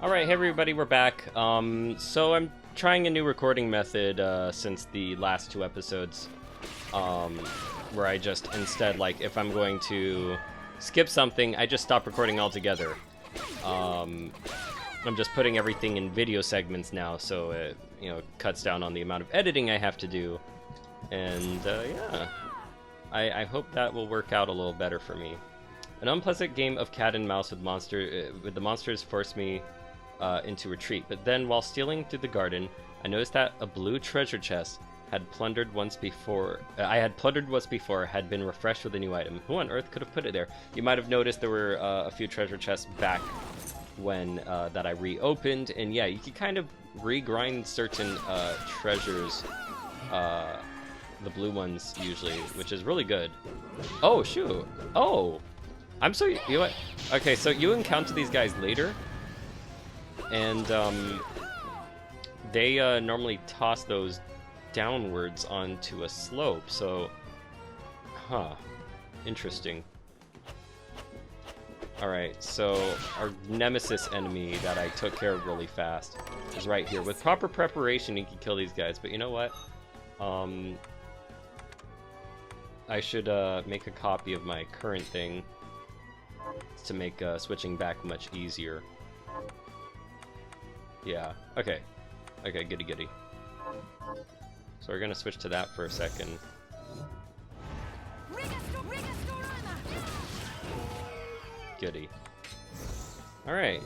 Alright, hey everybody, we're back. So I'm trying a new recording method since the last two episodes, where I just instead, like, if I'm going to skip something, I just stop recording altogether. I'm just putting everything in video segments now, so it, cuts down on the amount of editing I have to do. And, yeah. I hope that will work out a little better for me. An unpleasant game of cat and mouse with the monsters forced me into retreat, but then while stealing through the garden, I noticed that a blue treasure chest I had plundered once before had been refreshed with a new item. Who on earth could have put it there? You might have noticed there were a few treasure chests back when that I reopened, and yeah, you can kind of regrind certain treasures, the blue ones usually, which is really good. Oh shoot! Oh, I'm so what? Okay, so you encounter these guys later. And they normally toss those downwards onto a slope, so interesting. Alright, so our nemesis enemy that I took care of really fast is right here. With proper preparation you can kill these guys, but you know what? I should make a copy of my current thing to make switching back much easier. Yeah, okay, goody. So we're gonna switch to that for a second. Goody. Alright.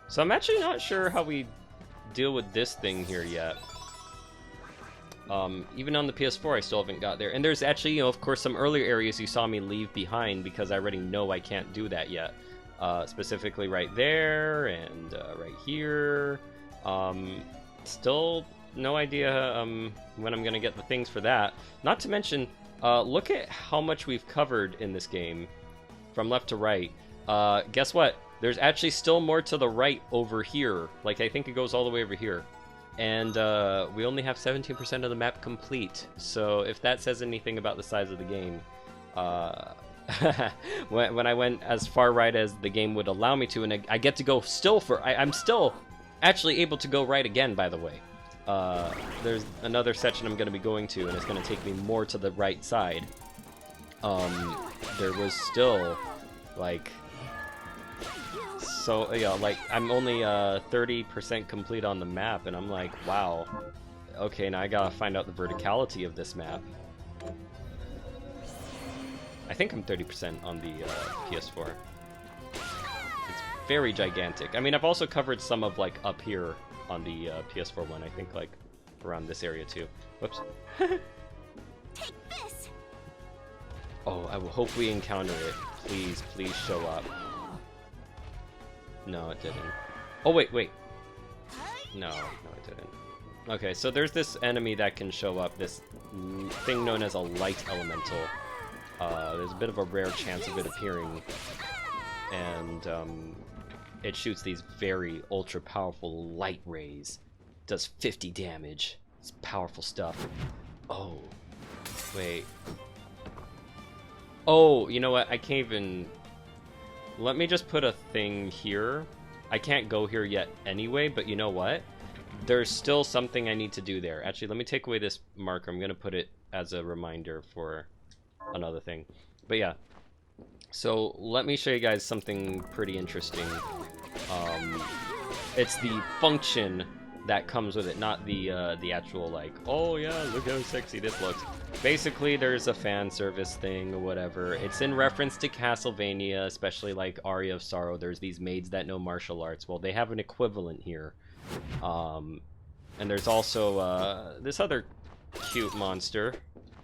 So I'm actually not sure how we deal with this thing here yet. Even on the PS4, I still haven't got there. And there's actually, of course, some earlier areas you saw me leave behind because I already know I can't do that yet. Specifically right there and right here. Still no idea when I'm going to get the things for that. Not to mention, look at how much we've covered in this game from left to right. Guess what? There's actually still more to the right over here. Like, I think it goes all the way over here. And we only have 17% of the map complete, so if that says anything about the size of the game, when I went as far right as the game would allow me to, and I get to go I'm still actually able to go right again, by the way. There's another section I'm going to be going to, and it's going to take me more to the right side. There was still, like... So, yeah, like, I'm only 30% complete on the map, and I'm like, wow. Okay, now I gotta find out the verticality of this map. I think I'm 30% on the PS4. It's very gigantic. I mean, I've also covered some of, like, up here on the PS4 one. I think, like, around this area, too. Whoops. Take this. Oh, I will hope we encounter it. Please, please show up. No, it didn't. Oh, wait. No, it didn't. Okay, so there's this enemy that can show up, this thing known as a light elemental. There's a bit of a rare chance of it appearing. And, it shoots these very ultra-powerful light rays. Does 50 damage. It's powerful stuff. Oh. Wait. Oh, you know what? I can't even... Let me just put a thing here. I can't go here yet anyway, but you know what? There's still something I need to do there. Actually, let me take away this marker. I'm going to put it as a reminder for another thing. But yeah. So let me show you guys something pretty interesting. It's the function that comes with it, not the actual, like, oh yeah, look how sexy this looks. Basically, there's a fan service thing or whatever. It's in reference to Castlevania, especially like Aria of Sorrow. There's these maids that know martial arts. Well, they have an equivalent here. And there's also this other cute monster.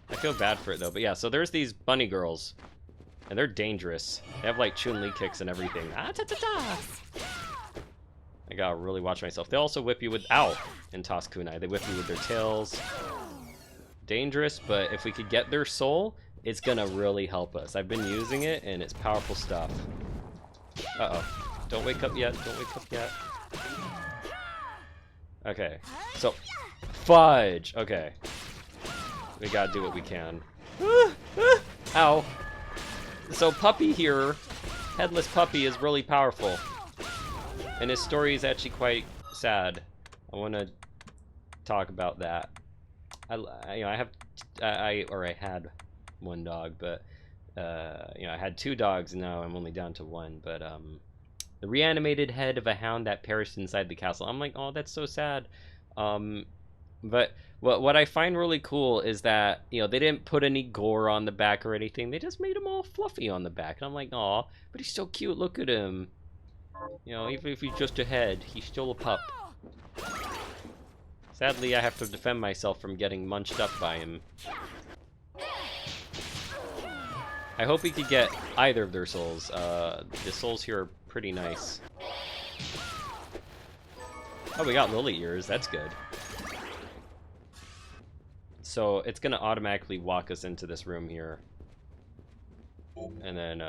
I feel bad for it though, but yeah, so there's these bunny girls. And they're dangerous. They have like Chun-Li kicks and everything. Ah, ta ta ta! I gotta really watch myself. They also whip you with... Ow! In Toss Kunai. They whip you with their tails. Dangerous, but if we could get their soul, it's gonna really help us. I've been using it, and it's powerful stuff. Uh-oh. Don't wake up yet. Don't wake up yet. Okay. So... Fudge! Okay. We gotta do what we can. Ow! So Puppy here, Headless Puppy, is really powerful. And his story is actually quite sad. I want to talk about that. I had one dog, but I had 2 dogs, and now I'm only down to 1. But the reanimated head of a hound that perished inside the castle. I'm like, oh, that's so sad. But what I find really cool is that, they didn't put any gore on the back or anything. They just made him all fluffy on the back. And I'm like, aw, but he's so cute. Look at him. Even if he's just a head, he's still a pup. Sadly, I have to defend myself from getting munched up by him. I hope we could get either of their souls. The souls here are pretty nice. Oh, we got lily ears. That's good. So it's gonna automatically walk us into this room here. And then,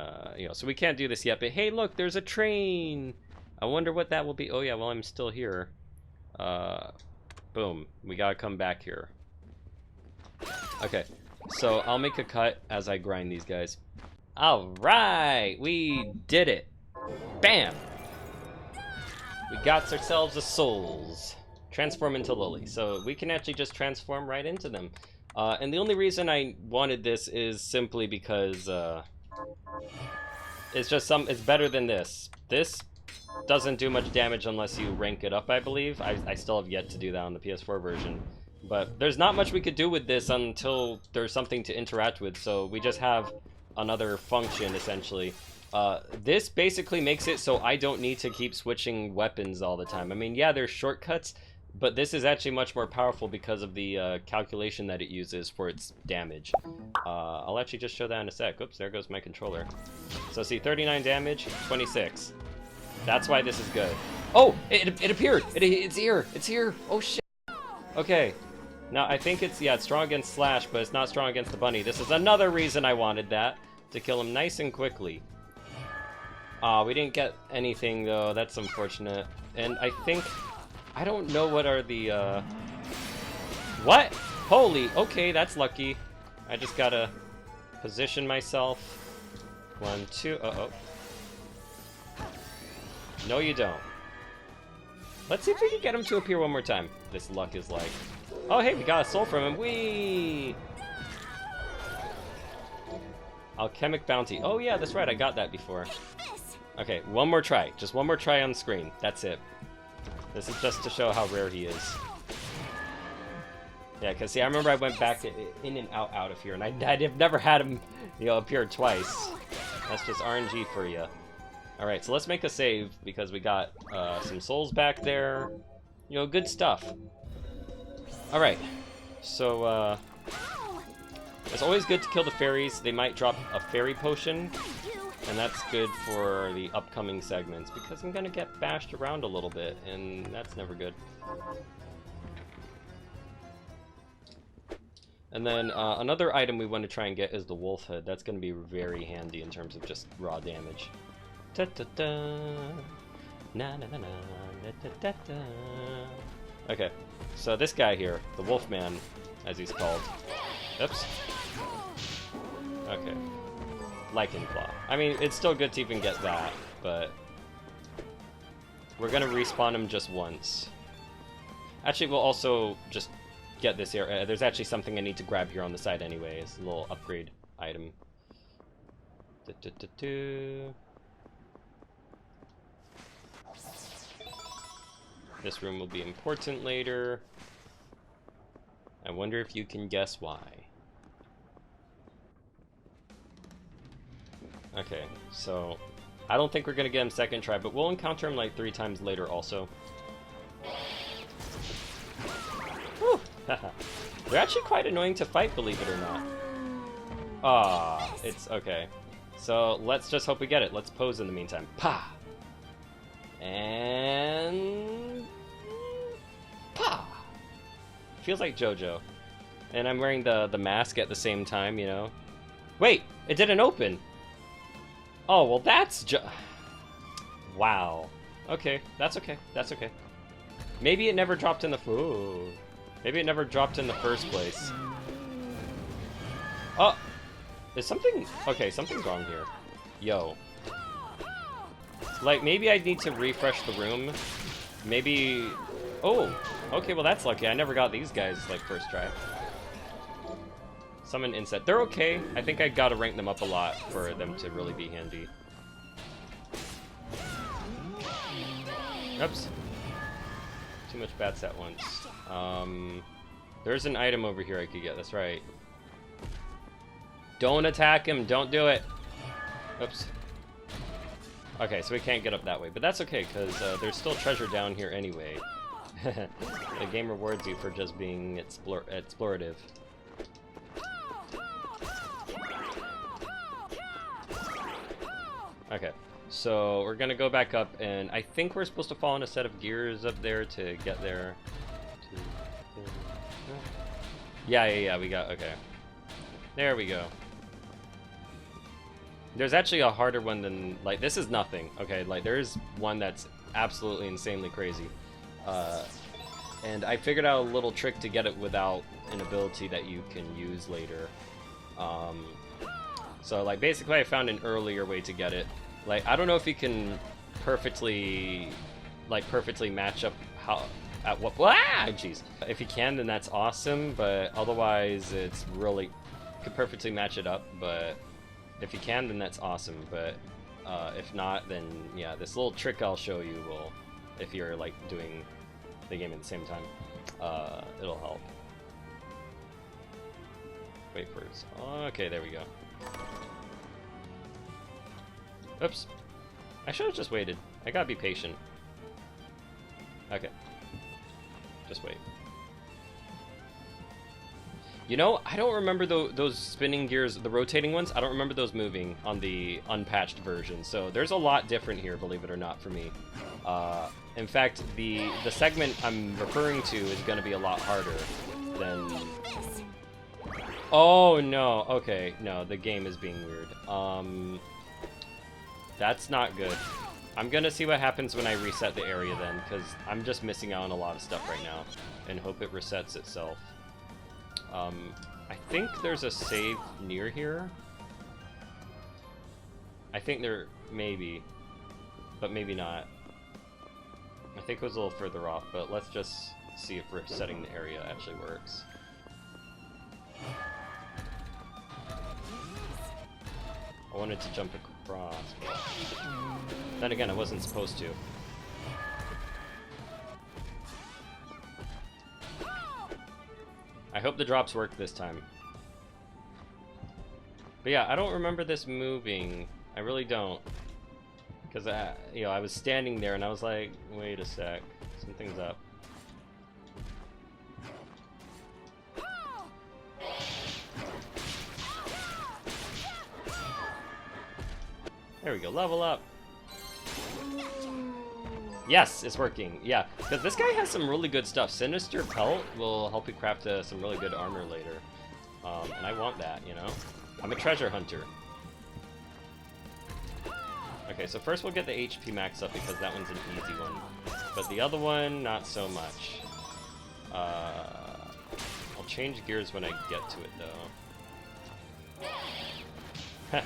so we can't do this yet, but hey, look, there's a train! I wonder what that will be. Oh yeah, well, I'm still here. Boom. We gotta come back here. Okay, so I'll make a cut as I grind these guys. Alright! We did it! Bam! We got ourselves a souls. Transform into Lily. So we can actually just transform right into them. And the only reason I wanted this is simply because it's better than this. This doesn't do much damage unless you rank it up, I believe. I still have yet to do that on the PS4 version. But there's not much we could do with this until there's something to interact with, so we just have another function, essentially. This basically makes it so I don't need to keep switching weapons all the time. I mean, yeah, there's shortcuts, but this is actually much more powerful because of the calculation that it uses for its damage. I'll actually just show that in a sec. Oops, there goes my controller. So see, 39 damage, 26. That's why this is good. Oh, it appeared. It's here. It's here. Oh shit. Okay. Now I think it's strong against Slash, but it's not strong against the bunny. This is another reason I wanted that, to kill him nice and quickly. We didn't get anything though. That's unfortunate. And I don't know what are the what? Holy, okay, that's lucky. I just gotta position myself. 1, 2, No, you don't. Let's see if we can get him to appear one more time. This luck is like... Oh, hey, we got a soul from him. Whee! Alchemic Bounty. Oh, yeah, that's right. I got that before. Okay, one more try. Just one more try on screen. That's it. This is just to show how rare he is. Yeah, because, see, I remember I went back in and out of here, and I've never had him, appear twice. That's just RNG for you. Alright, so let's make a save, because we got some souls back there. Good stuff. Alright, so, it's always good to kill the fairies. They might drop a fairy potion, and that's good for the upcoming segments, because I'm gonna get bashed around a little bit, and that's never good. And then another item we want to try and get is the wolf head. That's going to be very handy in terms of just raw damage. Da, da, da. Na, na, na, na, da, da, da, da. Okay, so this guy here, the Wolfman, as he's called. Oops. Okay. Lichen Claw. I mean, it's still good to even get that, but we're going to respawn him just once. Actually, we'll also just get this here. There's actually something I need to grab here on the side anyway. It's a little upgrade item. This room will be important later. I wonder if you can guess why. Okay, so I don't think we're gonna get him second try, but we'll encounter him like 3 times later also. Whew. They're actually quite annoying to fight, believe it or not. Ah, it's okay. So let's just hope we get it. Let's pose in the meantime. Pa! And... Pa! Feels like JoJo. And I'm wearing the mask at the same time, Wait! It didn't open! Oh, well that's wow. Okay, that's okay. That's okay. Maybe it never dropped in the... Ooh. Maybe it never dropped in the first place. Oh! Is something... Okay, something's wrong here. Yo. Like, maybe I need to refresh the room. Maybe... Oh! Okay, well that's lucky. I never got these guys, like, first try. Summon Insect. They're okay. I think I gotta rank them up a lot for them to really be handy. Oops. Too much bats at once. There's an item over here I could get. That's right. Don't attack him. Don't do it. Oops. Okay, so we can't get up that way. But that's okay, because there's still treasure down here anyway. The game rewards you for just being explorative. Okay, so we're gonna go back up, and I think we're supposed to fall on a set of gears up there to get there. Yeah, we got, okay. There we go. There's actually a harder one than, like, this is nothing, okay? Like, there's one that's absolutely insanely crazy. And I figured out a little trick to get it without an ability that you can use later. So, like, basically I found an earlier way to get it. Like, I don't know if you can perfectly match up how, at what, jeez. If you can, then that's awesome, but otherwise it's really, you can perfectly match it up, but if you can, then that's awesome, but if not, then yeah, this little trick I'll show you will, if you're, like, doing the game at the same time, it'll help. Wait for it. Okay, there we go. Oops. I should have just waited. I gotta be patient. Okay. Just wait. You know, I don't remember those spinning gears, the rotating ones, I don't remember those moving on the unpatched version, so there's a lot different here, believe it or not, for me. In fact, the segment I'm referring to is going to be a lot harder than... Oh, no. Okay, no, the game is being weird. That's not good. I'm going to see what happens when I reset the area then, because I'm just missing out on a lot of stuff right now, and hope it resets itself. I think there's a save near here. I think there may be, but maybe not. I think it was a little further off, but let's just see if resetting the area actually works. I wanted to jump across, but then again, I wasn't supposed to. I hope the drops work this time. But yeah, I don't remember this moving. I really don't. Because, you know, I was standing there and I was like, wait a sec, something's up. There we go, level up. Yes, it's working. Yeah, because this guy has some really good stuff. Sinister Pelt will help you craft some really good armor later. And I want that, you know? I'm a treasure hunter. Okay, so first we'll get the HP max up because that one's an easy one. But the other one, not so much. I'll change gears when I get to it, though.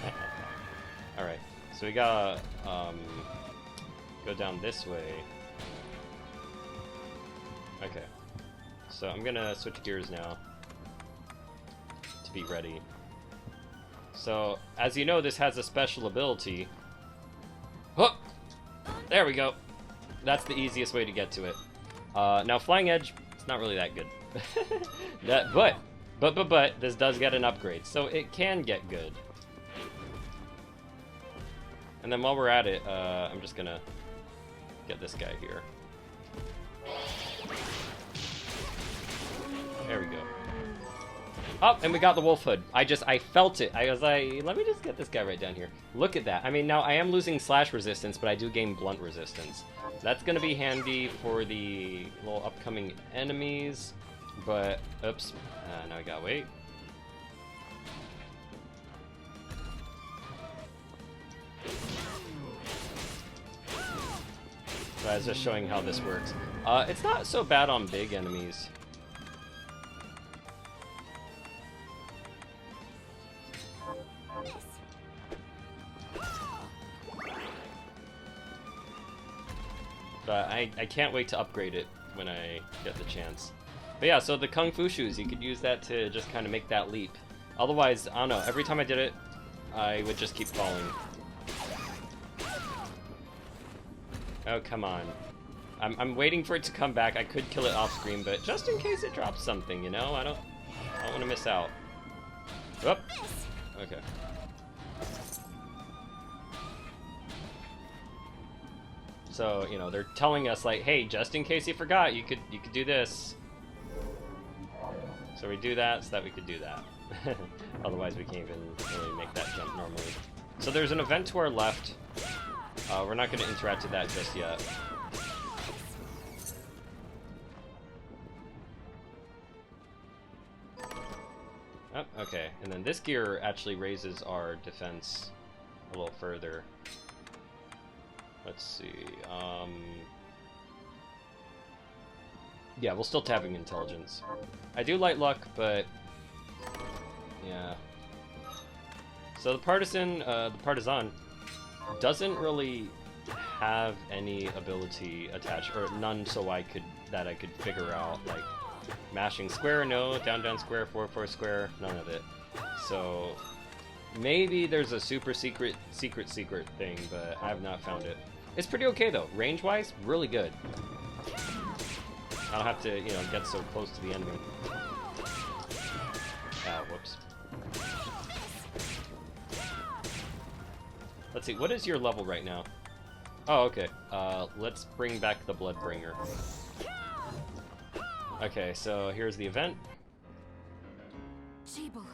Alright, so we gotta go down this way. Okay, so I'm gonna switch gears now to be ready. So, as you know, this has a special ability. Oh! There we go. That's the easiest way to get to it. Now, Flying Edge, it's not really that good. But, this does get an upgrade, so it can get good. And then while we're at it, I'm just gonna get this guy here. There we go. Oh, and we got the wolf hood. I felt it. I was like, let me just get this guy right down here. Look at that. I mean, now I am losing slash resistance, but I do gain blunt resistance. That's gonna be handy for the little upcoming enemies, but, oops, now I gotta wait. So I was just showing how this works. It's not so bad on big enemies. But I can't wait to upgrade it when I get the chance. But yeah, so the Kung Fu shoes, you could use that to just kind of make that leap. Otherwise, I don't know, every time I did it, I would just keep falling. Oh, come on. I'm waiting for it to come back. I could kill it off screen, but just in case it drops something, you know? I don't want to miss out. Oh, okay. So, you know, they're telling us like, hey, just in case you forgot, you could do this. So we do that so that we could do that. Otherwise we can't even really make that jump normally. So there's an event to our left. We're not going to interact with that just yet. Oh, okay, and then this gear actually raises our defense a little further. Let's see, yeah, we'll still tapping intelligence. I do light luck, but yeah. So the partisan doesn't really have any ability attached, or none, so I could figure out, like mashing square, no, down square, forward square, none of it. So maybe there's a super secret thing, but I have not found it. It's pretty okay though, range wise, really good. I don't have to, you know, get so close to the enemy. Ah, whoops. Let's see, what is your level right now? Oh, okay. Let's bring back the Bloodbringer. Okay, so here's the event. Jeeble.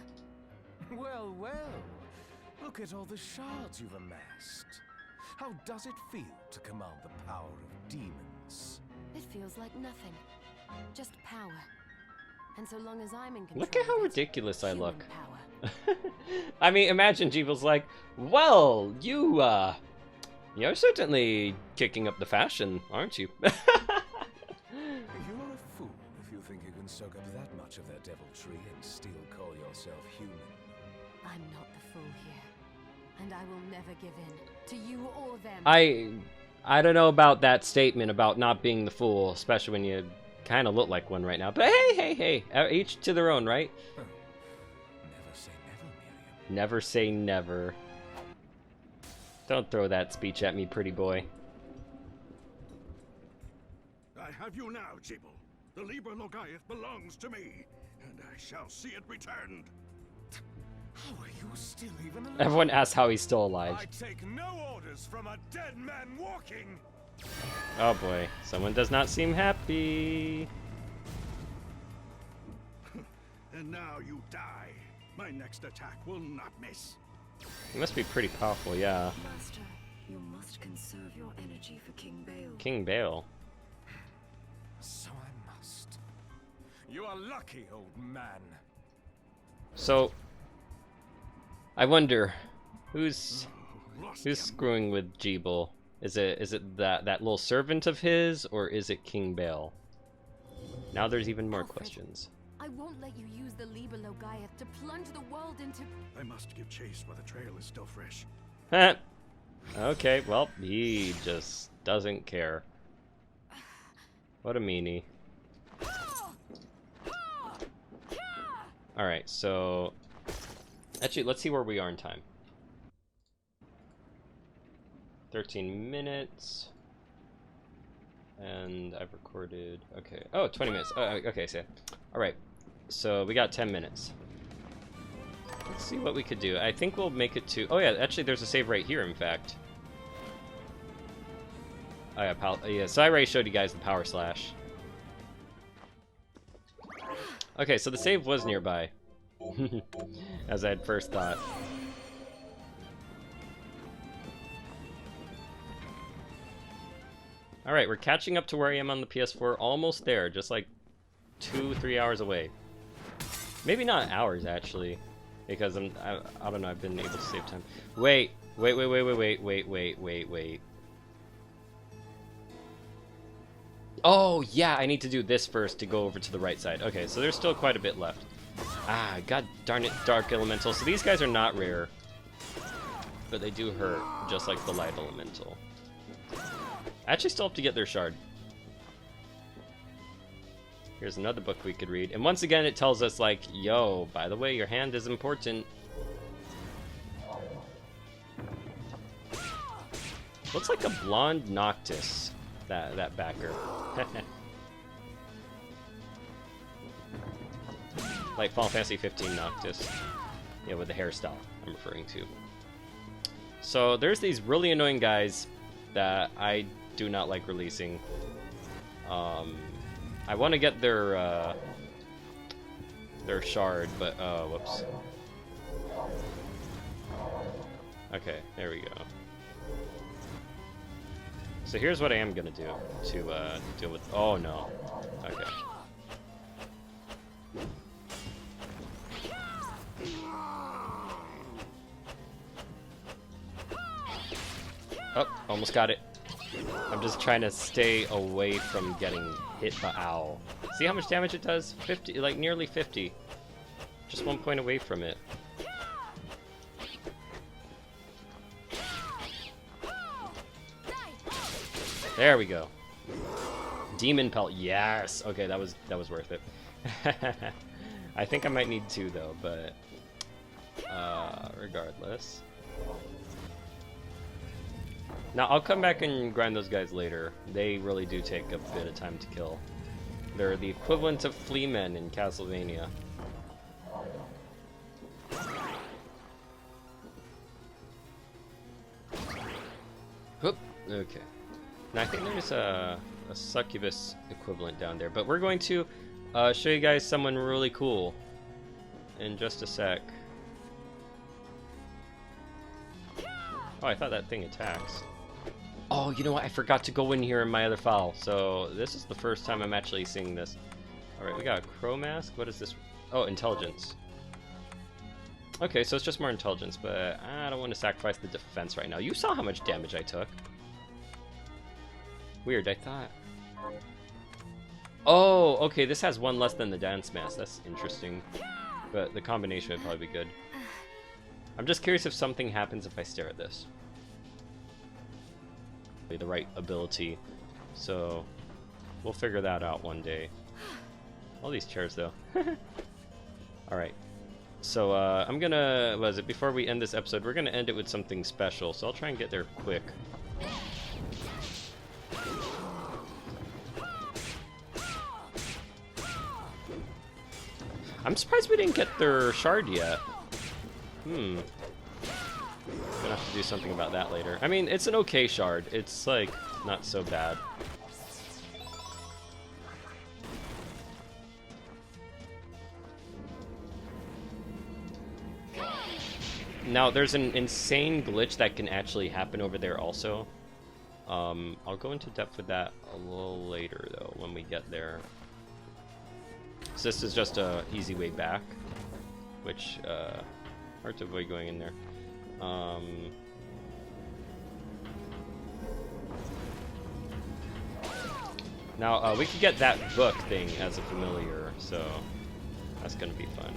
Well, well. Look at all the shards you've amassed. How does it feel to command the power of demons? It feels like nothing. Just power. And so long as I'm in control. Look at how of it, ridiculous I human look. Power. I mean, imagine Jeeble's like, well, you're certainly kicking up the fashion, aren't you? You're a fool if you think you can soak up that much of their deviltry and still call yourself human. I'm not the fool here. And I will never give in to you or them. I don't know about that statement about not being the fool, especially when you kind of look like one right now. But hey, each to their own, right? Never say never, Miriam. Never say never. Don't throw that speech at me, pretty boy. I have you now, Jeeble. The Liber Logaeth belongs to me, and I shall see it returned. How are you still even alive? Everyone asks how he's still alive. I take no orders from a dead man walking. Oh boy, someone does not seem happy. And now you die. My next attack will not miss. He must be pretty powerful, yeah. Master, you must conserve your energy for King Bale. King Bale. So I must. You are lucky, old man. So, I wonder, who's Lost him. screwing with Jeeble? Is it that little servant of his, or is it King Bale? Now there's even more Alfred. questions. I won't let you use the Liber Logaeth to plunge the world into... I must give chase while the trail is still fresh. Okay, well, he just doesn't care. What a meanie. Alright, so... Actually, let's see where we are in time. 13 minutes. And I've recorded... Okay. Oh, 20 minutes. Oh, okay, so... Alright. So, we got 10 minutes. Let's see what we could do. I think we'll make it to... Oh, yeah, actually, there's a save right here, in fact. Oh, yeah, yeah, so I already showed you guys the power slash. Okay, so the save was nearby. As I had first thought. Alright, we're catching up to where I am on the PS4. Almost there, just like 2-3 hours away. Maybe not hours, actually. Because I don't know, I've been able to save time. Wait. Oh, yeah, I need to do this first to go over to the right side. Okay, so there's still quite a bit left. Ah, god darn it, Dark Elemental. So these guys are not rare. But they do hurt, just like the Light Elemental. I actually still have to get their shard. Here's another book we could read. And once again, it tells us, like, yo, by the way, your hand is important. Looks like a blonde Noctis, that backer. Like Final Fantasy 15 Noctis. Yeah, with the hairstyle I'm referring to. So there's these really annoying guys that I do not like releasing. I want to get their shard, but whoops. Okay, there we go. So here's what I am gonna do to deal with. Oh no. Okay. Oh, almost got it. I'm just trying to stay away from getting hit by owl. See how much damage it does? 50, like nearly 50. Just 1 point away from it. There we go. Demon pelt, yes. Okay, that was worth it. I think I might need 2 though, but regardless. Now I'll come back and grind those guys later. They really do take a bit of time to kill. They're the equivalent of flea men in Castlevania. Whoop. Okay. Now I think there's a succubus equivalent down there, but we're going to show you guys someone really cool in just a sec. Oh, I thought that thing attacks. Oh, you know what? I forgot to go in here in my other file. So this is the first time I'm actually seeing this. Alright, we got a crow mask. What is this? Oh, intelligence. Okay, so it's just more intelligence, but I don't want to sacrifice the defense right now. You saw how much damage I took. Weird, I thought... Oh, okay, this has 1 less than the dance mask. That's interesting. But the combination would probably be good. I'm just curious if something happens if I stare at this. The right ability, so we'll figure that out one day. All these chairs though. Alright, so I'm gonna, what is it, before we end this episode, we're gonna end it with something special, so I'll try and get there quick. I'm surprised we didn't get their shard yet. Gonna have to do something about that later. I mean, it's an okay shard. It's, like, not so bad. Now, there's an insane glitch that can actually happen over there also. I'll go into depth with that a little later, though, when we get there. So this is just a easy way back, which, hard to avoid going in there. Now, we could get that book thing as a familiar, so that's gonna be fun.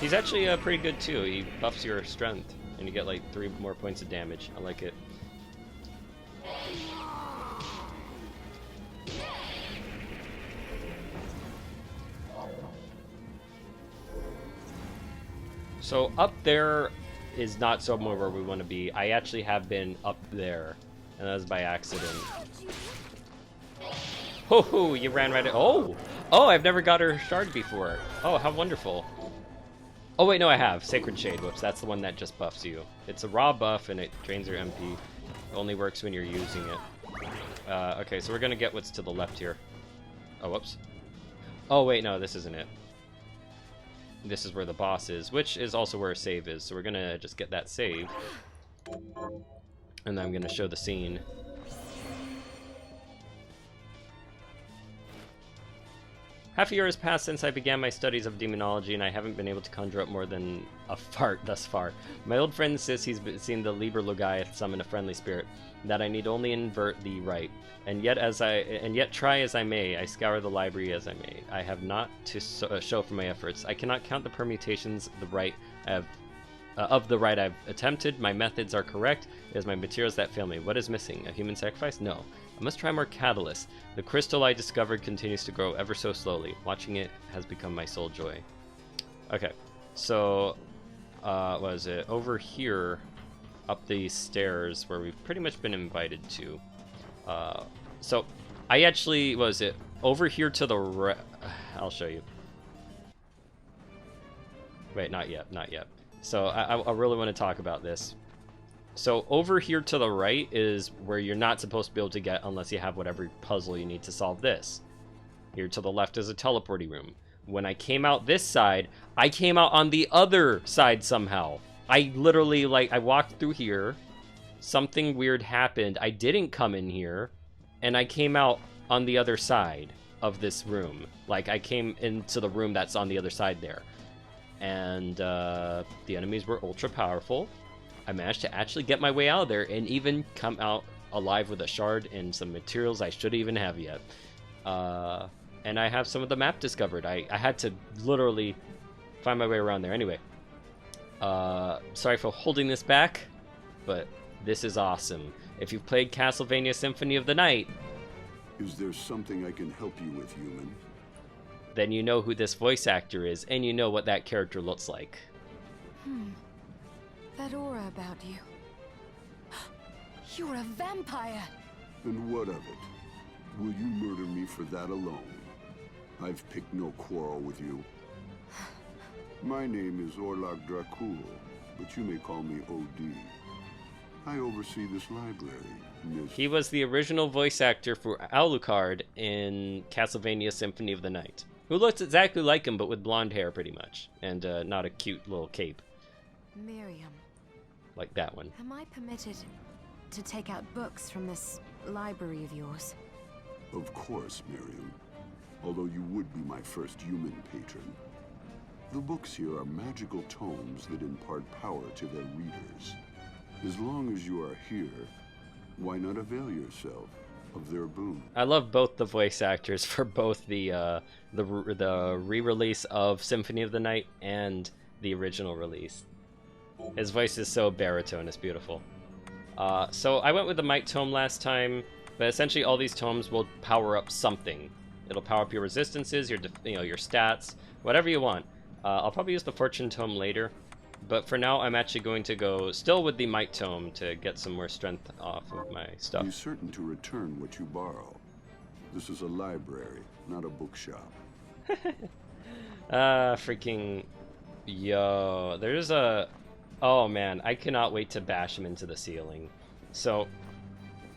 He's actually pretty good too. He buffs your strength, and you get like 3 more points of damage. I like it. So up there is not somewhere where we want to be. I actually have been up there, and that was by accident. Ho, you ran right at— oh! Oh, I've never got her shard before. Oh, how wonderful. Oh wait, no, I have. Sacred Shade, whoops, that's the one that just buffs you. It's a raw buff, and it drains your MP. It only works when you're using it. Okay, so we're gonna get what's to the left here. Oh, whoops. Oh wait, no, this isn't it. This is where the boss is, which is also where a save is. So we're gonna just get that save, and then I'm gonna show the scene. Half a year has passed since I began my studies of demonology, and I haven't been able to conjure up more than a fart thus far. My old friend insists he's seen the Liber Logaeth summon a friendly spirit, that I need only invert the rite. And yet try as I may, I scour the library as I may. I have not to show for my efforts. I cannot count the permutations the rite of the rite I've attempted. My methods are correct. It is my materials that fail me. What is missing? A human sacrifice? No. I must try more catalyst. The crystal I discovered continues to grow ever so slowly. Watching it has become my sole joy. Okay, so what is it? Over here, up these stairs where we've pretty much been invited to. So I actually, what is it? Over here to the I'll show you. Wait, not yet, not yet. So I really want to talk about this. So over here to the right is where you're not supposed to be able to get unless you have whatever puzzle you need to solve this. Here to the left is a teleporting room. When I came out this side, I came out on the other side somehow. I literally, like, I walked through here, something weird happened, I didn't come in here, and I came out on the other side of this room. Like, I came into the room that's on the other side there. And the enemies were ultra powerful. I managed to actually get my way out of there and even come out alive with a shard and some materials I should even have yet. And I have some of the map discovered. I had to literally find my way around there. Anyway, sorry for holding this back, but this is awesome. If you've played Castlevania Symphony of the Night... Is there something I can help you with, human? Then you know who this voice actor is, and you know what that character looks like. That aura about you. You're a vampire! And what of it? Will you murder me for that alone? I've picked no quarrel with you. My name is Orlok Dracul, but you may call me OD. I oversee this library, Miss... He was the original voice actor for Alucard in Castlevania Symphony of the Night, who looks exactly like him, but with blonde hair, pretty much, and not a cute little cape. Miriam. Like that one. Am I permitted to take out books from this library of yours? Of course, Miriam. Although you would be my first human patron. The books here are magical tomes that impart power to their readers. As long as you are here, why not avail yourself of their boon? I love both the voice actors for both the re-release of Symphony of the Night and the original release. His voice is so baritone, it's beautiful. So I went with the Might Tome last time, but essentially all these tomes will power up something. It'll power up your resistances, your your stats, whatever you want. I'll probably use the Fortune Tome later, but for now I'm actually going to go still with the Might Tome to get some more strength off of my stuff. Be certain to return what you borrow. This is a library, not a bookshop. Freaking... Yo, there's a... Oh man, I cannot wait to bash him into the ceiling. So,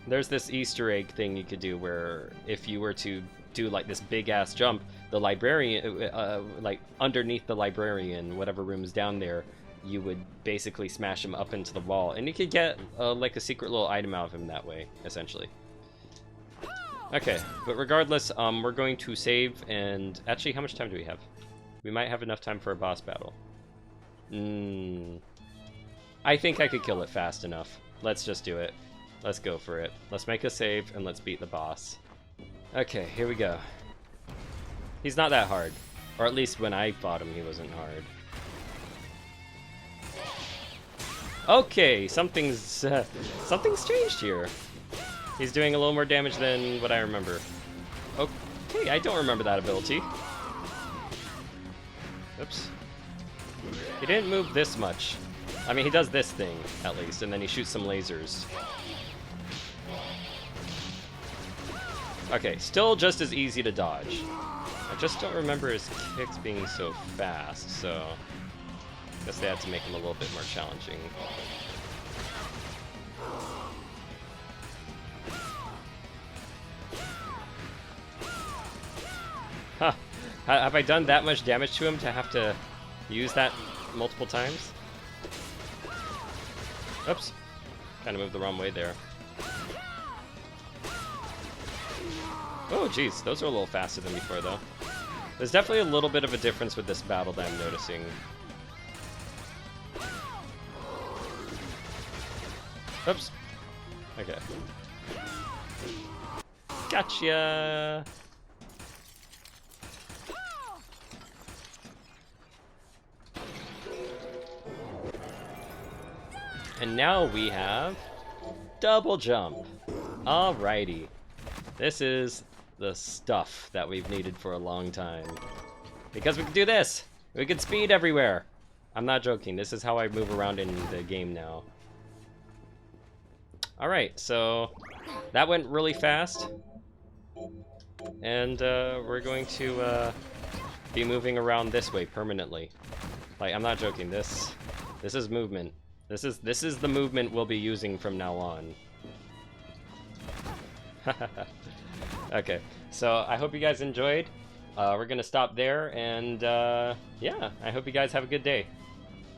there's this Easter egg thing you could do where if you were to do like this big ass jump, the librarian, like underneath the librarian, whatever room's down there, you would basically smash him up into the wall, and you could get like a secret little item out of him that way, essentially. Okay, but regardless, we're going to save, and actually, how much time do we have? We might have enough time for a boss battle. I think I could kill it fast enough. Let's just do it. Let's go for it. Let's make a save, and let's beat the boss. Okay, here we go. He's not that hard. Or at least when I fought him, he wasn't hard. Okay, something's changed here. He's doing a little more damage than what I remember. Okay, I don't remember that ability. Oops. He didn't move this much. I mean, he does this thing, at least, and then he shoots some lasers. Okay, still just as easy to dodge. I just don't remember his kicks being so fast, so... I guess they had to make him a little bit more challenging. Huh. Have I done that much damage to him to have to use that multiple times? Oops. Kind of moved the wrong way there. Oh, geez. Those are a little faster than before, though. There's definitely a little bit of a difference with this battle that I'm noticing. Oops. Okay. Gotcha! And now we have double jump. Alrighty. This is the stuff that we've needed for a long time. Because we can do this! We can speed everywhere! I'm not joking, this is how I move around in the game now. Alright, so that went really fast. And we're going to be moving around this way permanently. Like, I'm not joking, this is movement. This is the movement we'll be using from now on. Okay, so I hope you guys enjoyed. We're gonna stop there, and yeah, I hope you guys have a good day.